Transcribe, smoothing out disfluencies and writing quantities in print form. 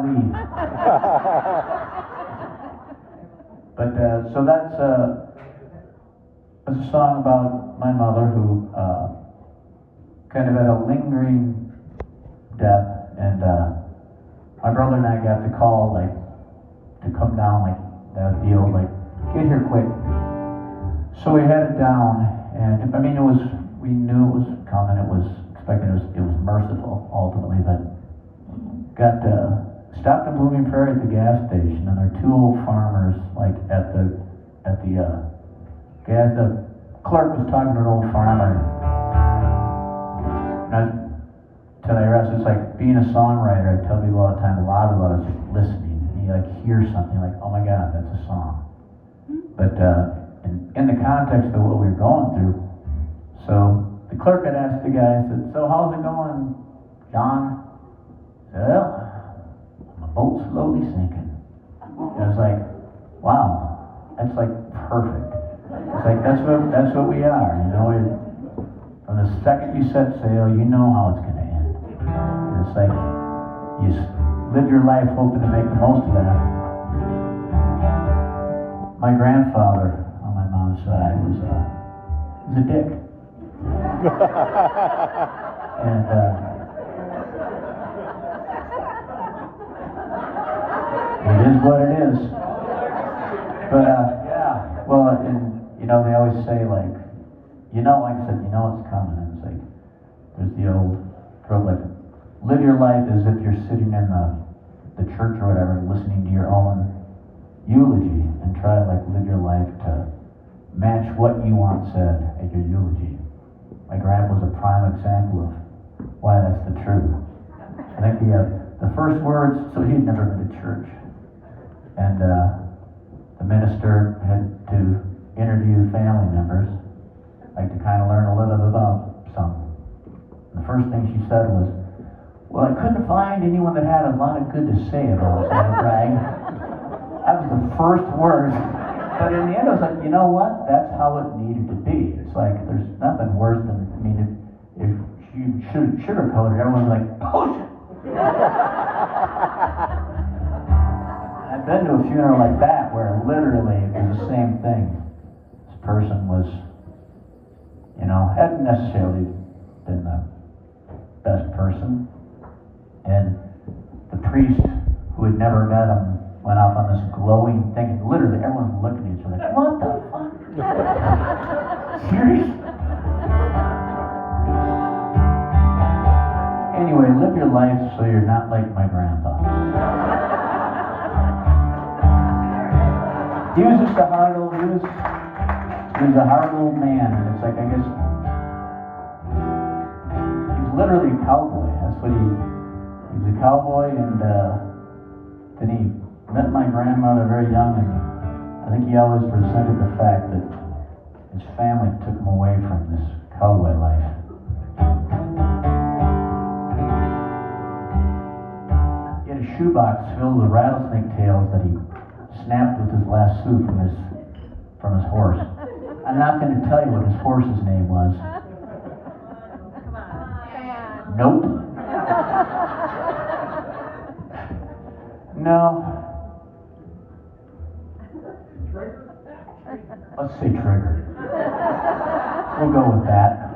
leave. But so that's a song about my mother who kind of had a lingering death, and my brother and I got the call like to come down, like that deal, like get here quick. So we headed down, and I mean we knew it was coming. It was expected. It was merciful ultimately, but got stopped in Blooming Prairie at the gas station, and there were two old farmers like at the gas. The clerk was talking to an old farmer. And I tell you, it's like being a songwriter. I tell people all the time, a lot of us just listening, and you like hear something like, oh my God, that's a song. But in the context of what we were going through, so the clerk had asked the guy, said, so how's it going, John? Well, my boat's slowly sinking. And I was like, wow, that's like perfect. It's like that's what we are, you know. From the second you set sail, you know how it's going to end. And it's like you live your life hoping to make the most of that. My grandfather on my mom's side was a dick, and it is what it is. But yeah, well, and you know they always say like, you know, like I said, you know it's coming. And it's like there's the old trope like, live your life as if you're sitting in the church or whatever, listening to your own eulogy, and try to like live your life to match what you want said at your eulogy. My grandpa was a prime example of why that's the truth. I think the first words, so he'd never been to church, and the minister had to interview family members, like to kind of learn a little bit about some. And the first thing she said was, well, I couldn't find anyone that had a lot of good to say about us, brag. That was the first word. But in the end, I was like, you know what? That's how it needed to be. It's like, there's nothing worse than, I mean, if you sugarcoated it, everyone's like, bullshit. I've been to a funeral like that where literally it was the same thing. This person was, you know, hadn't necessarily been the best person. And the priest, who had never met him, went off on this glowing thing, and literally everyone's looking at each other like, what the fuck? Serious? Anyway, live your life so you're not like my grandpa. He was just a hard old man, and it's like, I guess, he was literally a cowboy. That's what he was, a cowboy, and then he met my grandmother very young, and I think he always resented the fact that his family took him away from this cowboy life. He had a shoebox filled with rattlesnake tails that he snapped with his lasso from his horse. I'm not going to tell you what his horse's name was. Nope. No. Let's say Trigger. We'll go with that.